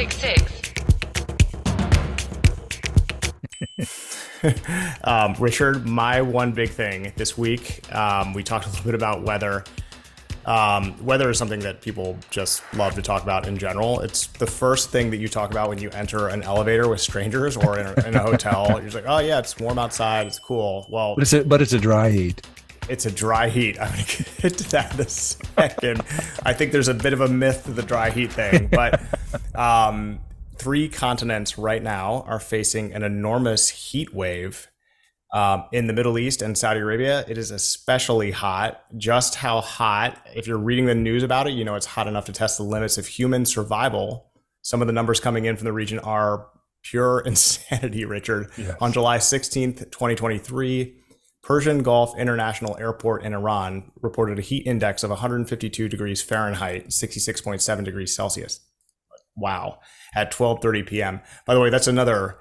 966. Richard, my one big thing this week, we talked a little bit about weather. Weather is something that people just love to talk about in general. It's the first thing that you talk about when you enter an elevator with strangers or in a hotel. You're just like, oh yeah, it's warm outside, it's cool. Well, but it's a dry heat. It's a dry heat. I'm going to get to that in a second. I think there's a bit of a myth to the dry heat thing, but three continents right now are facing an enormous heat wave. In the Middle East and Saudi Arabia, it is especially hot. Just how hot, if you're reading the news about it, you know it's hot enough to test the limits of human survival. Some of the numbers coming in from the region are pure insanity, Richard. Yes. On July 16th, 2023, Persian Gulf International Airport in Iran reported a heat index of 152 degrees Fahrenheit, 66.7 degrees Celsius. Wow. At 12:30 p.m. By the way, that's another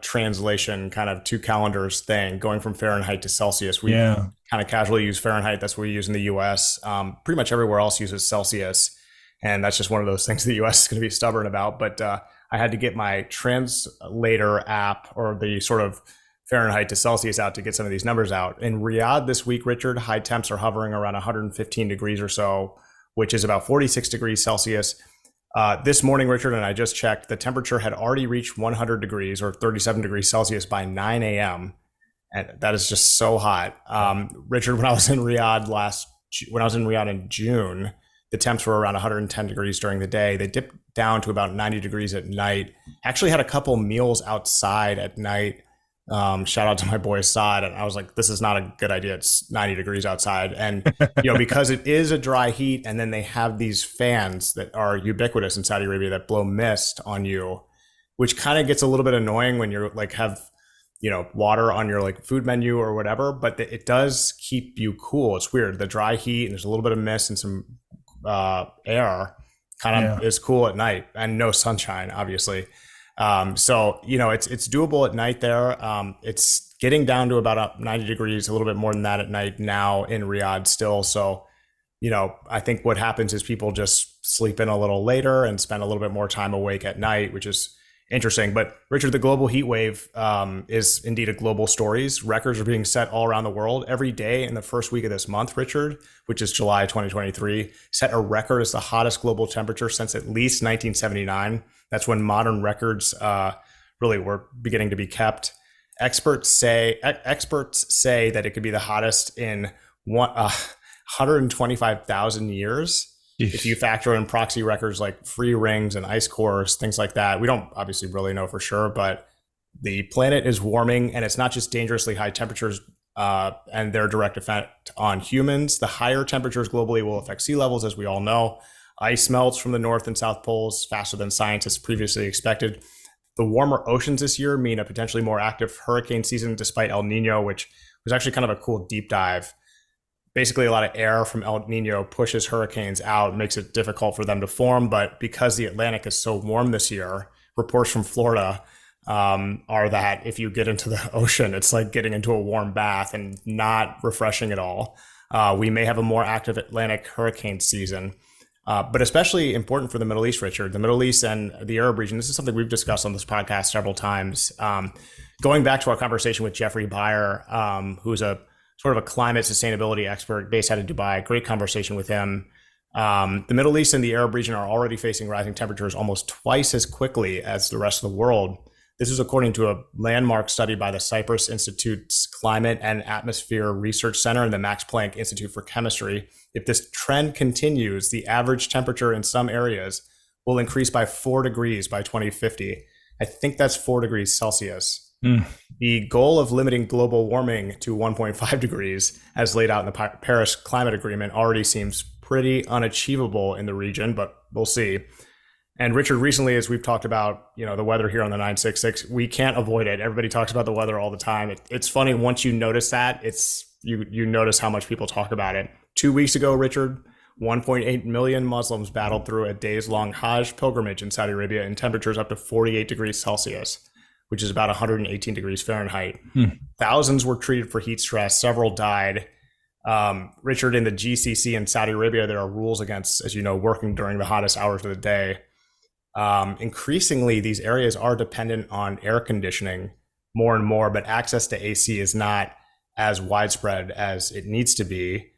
translation kind of two calendars thing, going from Fahrenheit to Celsius. We kind of casually use Fahrenheit. That's what we use in the US. Pretty much everywhere else uses Celsius. And that's just one of those things the US is going to be stubborn about. But I had to get my translator app or the sort of Fahrenheit to Celsius out to get some of these numbers out. In Riyadh this week, Richard, high temps are hovering around 115 degrees or so, which is about 46 degrees Celsius. This morning, Richard, and I just checked, the temperature had already reached 100 degrees or 37 degrees Celsius by 9 a.m. And that is just so hot. Richard, when I was in Riyadh in June, the temps were around 110 degrees during the day. They dipped down to about 90 degrees at night. Actually had a couple meals outside at night. Shout out to my boy Saad. And I was like, this is not a good idea. It's 90 degrees outside. And, because it is a dry heat, and then they have these fans that are ubiquitous in Saudi Arabia that blow mist on you, which kind of gets a little bit annoying when you're like, have, water on your like food menu or whatever, but it does keep you cool. It's weird. The dry heat and there's a little bit of mist and some, air kind of is cool at night, and no sunshine, obviously. So, it's doable at night there. It's getting down to about 90 degrees, a little bit more than that at night now in Riyadh still. So, I think what happens is people just sleep in a little later and spend a little bit more time awake at night, which is interesting. But Richard, the global heat wave is indeed a global story. Records are being set all around the world. Every day in the first week of this month, Richard, which is July 2023, set a record as the hottest global temperature since at least 1979. That's when modern records really were beginning to be kept. Experts say that it could be the hottest in 125,000 years. If you factor in proxy records like free rings and ice cores, things like that. We don't obviously really know for sure, but the planet is warming, and it's not just dangerously high temperatures and their direct effect on humans. The higher temperatures globally will affect sea levels, as we all know. Ice melts from the North and South poles faster than scientists previously expected. The warmer oceans this year mean a potentially more active hurricane season despite El Nino, which was actually kind of a cool deep dive. Basically, a lot of air from El Nino pushes hurricanes out, makes it difficult for them to form. But because the Atlantic is so warm this year, reports from Florida are that if you get into the ocean, it's like getting into a warm bath and not refreshing at all. We may have a more active Atlantic hurricane season. But especially important for the Middle East, Richard. The Middle East and the Arab region, this is something we've discussed on this podcast several times. Going back to our conversation with Jeffrey Beyer, who's a sort of a climate sustainability expert based out of Dubai, great conversation with him. The Middle East and the Arab region are already facing rising temperatures almost twice as quickly as the rest of the world. This is according to a landmark study by the Cyprus Institute's Climate and Atmosphere Research Center and the Max Planck Institute for Chemistry. If this trend continues, the average temperature in some areas will increase by 4 degrees by 2050. I think that's 4 degrees Celsius. The goal of limiting global warming to 1.5 degrees, as laid out in the Paris Climate Agreement, already seems pretty unachievable in the region, but we'll see. And Richard, recently, as we've talked about, the weather here on the 966, we can't avoid it. Everybody talks about the weather all the time. It's funny, once you notice that, you notice how much people talk about it. 2 weeks ago, Richard, 1.8 million Muslims battled through a days-long Hajj pilgrimage in Saudi Arabia in temperatures up to 48 degrees Celsius, which is about 118 degrees Fahrenheit. Thousands were treated for heat stress. Several died. Richard, in the GCC in Saudi Arabia, there are rules against, as you know, working during the hottest hours of the day. Increasingly, these areas are dependent on air conditioning more and more, but access to AC is not as widespread as it needs to be.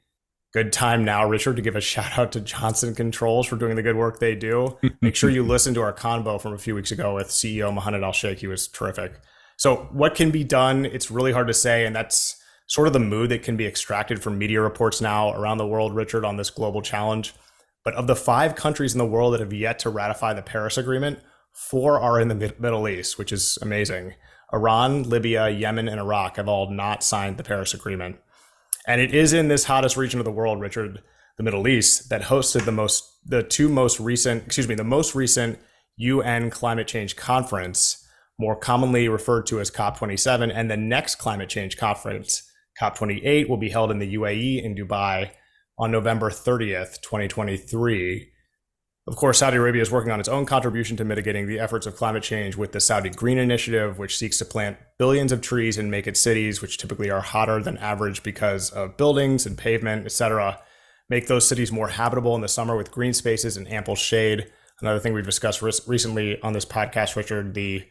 Good time now, Richard, to give a shout out to Johnson Controls for doing the good work they do. Make sure you listen to our convo from a few weeks ago with CEO Mohammed Al-Sheikh. He was terrific. So what can be done? It's really hard to say, and that's sort of the mood that can be extracted from media reports now around the world, Richard, on this global challenge. But of the 5 countries in the world that have yet to ratify the Paris Agreement, 4 are in the Middle East, which is amazing. Iran, Libya, Yemen, and Iraq have all not signed the Paris Agreement. And it is in this hottest region of the world, Richard, the Middle East, that hosted the most recent UN climate change conference, more commonly referred to as COP27, and the next climate change conference, COP28, will be held in the UAE in Dubai on November 30th, 2023. Of course, Saudi Arabia is working on its own contribution to mitigating the efforts of climate change with the Saudi Green Initiative, which seeks to plant billions of trees and make its cities, which typically are hotter than average because of buildings and pavement, etc., make those cities more habitable in the summer with green spaces and ample shade. Another thing we've discussed recently on this podcast, Richard, the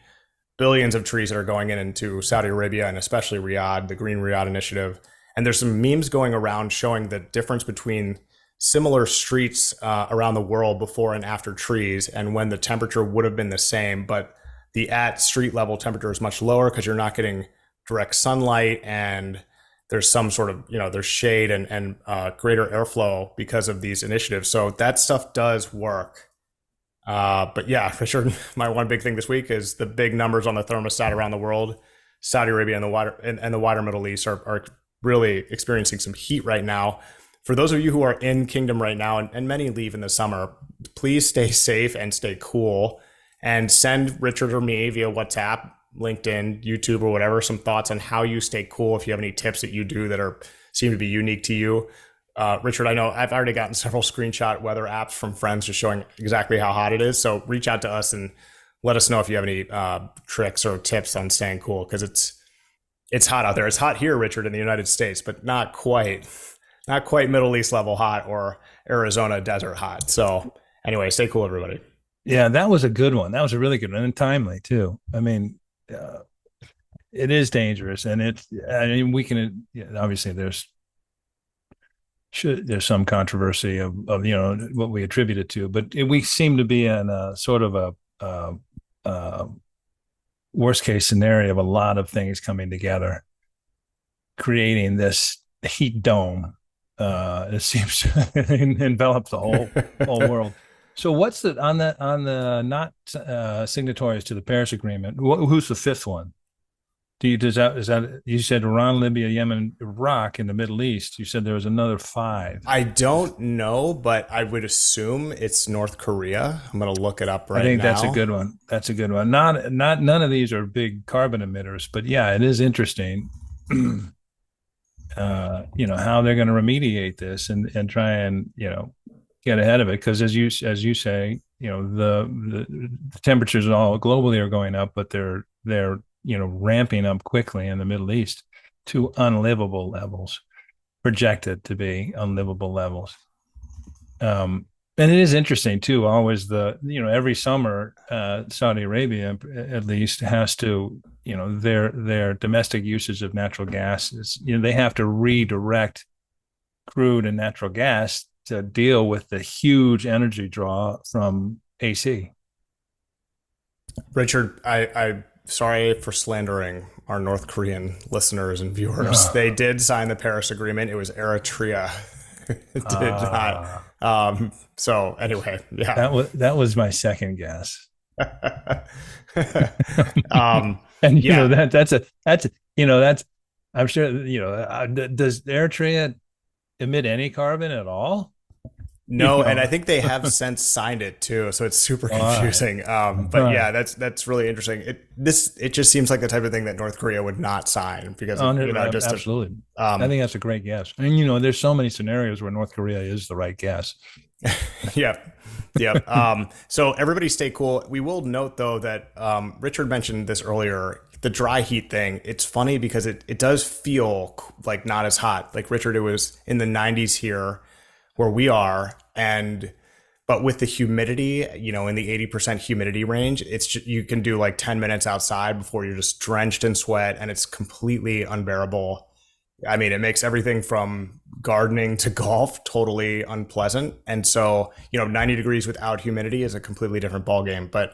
billions of trees that are going into Saudi Arabia and especially Riyadh, the Green Riyadh Initiative. And there's some memes going around showing the difference between similar streets around the world before and after trees and when the temperature would have been the same, but the at street level temperature is much lower because you're not getting direct sunlight and there's some sort of, there's shade and greater airflow because of these initiatives. So that stuff does work. But yeah, for sure, my one big thing this week is the big numbers on the thermostat around the world. Saudi Arabia and the wider Middle East are really experiencing some heat right now. For those of you who are in Kingdom right now, and many leave in the summer, please stay safe and stay cool, and send Richard or me via WhatsApp, LinkedIn, YouTube, or whatever, some thoughts on how you stay cool. If you have any tips that you do that seem to be unique to you. Richard, I know I've already gotten several screenshot weather apps from friends just showing exactly how hot it is. So reach out to us and let us know if you have any tricks or tips on staying cool, because it's hot out there. It's hot here, Richard, in the United States, but not quite Middle East level hot or Arizona desert hot. So anyway, stay cool, everybody. Yeah, that was a good one. That was a really good one, and timely too. I mean, it is dangerous, and we can obviously there's some controversy of what we attribute it to, but we seem to be in a sort of a worst case scenario of a lot of things coming together, creating this heat dome. It seems to envelop the whole world. So what's on the not signatories to the Paris Agreement? Who's the 5th one? Is that you said Iran, Libya, Yemen, Iraq in the Middle East? You said there was another 5. I don't know, but I would assume it's North Korea. I'm going to look it up right now. I think that's a good one. That's a good one. Not none of these are big carbon emitters, but yeah, it is interesting. How they're going to remediate this and try and get ahead of it, because as you say, the temperatures all globally are going up, but they're ramping up quickly in the Middle East to unlivable levels, projected to be unlivable levels. And it is interesting too. Always every summer, Saudi Arabia at least has to, their domestic usage of natural gas is, they have to redirect crude and natural gas to deal with the huge energy draw from AC. Richard, I'm sorry for slandering our North Korean listeners and viewers. They did sign the Paris Agreement. It was Eritrea. It did not. So anyway, yeah. That was my second guess. And that's I'm sure does Eritrea emit any carbon at all? No, and I think they have since signed it too, so it's super confusing. But yeah, that's really interesting. It just seems like the type of thing that North Korea would not sign because absolutely. I think that's a great guess. And there's so many scenarios where North Korea is the right guess. Yep. So everybody stay cool. We will note though that Richard mentioned this earlier, the dry heat thing. It's funny because it does feel like not as hot. Like Richard, it was in the 90s here where we are, and But with the humidity, in the 80% humidity range, you can do like 10 minutes outside before you're just drenched in sweat, and it's completely unbearable. I mean, it makes everything from gardening to golf totally unpleasant. And so, 90 degrees without humidity is a completely different ballgame. But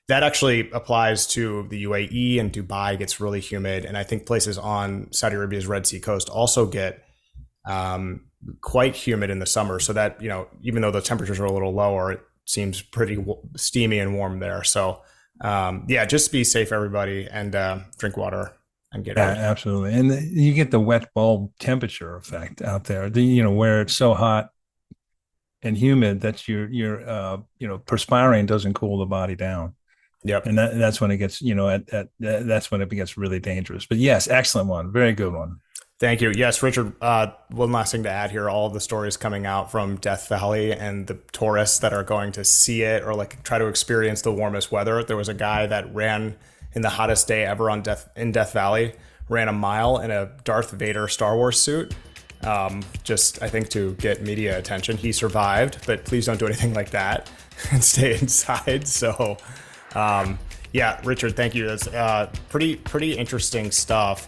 that actually applies to the UAE, and Dubai gets really humid. And I think places on Saudi Arabia's Red Sea coast also get quite humid in the summer. So that, even though the temperatures are a little lower, it seems pretty steamy and warm there. So just be safe, everybody, and drink water and get Yeah, out. absolutely. And you get the wet bulb temperature effect out there, where it's so hot and humid that you're perspiring doesn't cool the body down. Yep. And that's when it gets, that's when it gets really dangerous. But yes, excellent one. Very good one. Thank you. Yes, Richard, one last thing to add here. All of the stories coming out from Death Valley and the tourists that are going to see it or like try to experience the warmest weather. There was a guy that ran in the hottest day ever in Death Valley, ran a mile in a Darth Vader Star Wars suit. Just, I think, to get media attention. He survived, but please don't do anything like that and stay inside. So, Richard, thank you. That's pretty interesting stuff.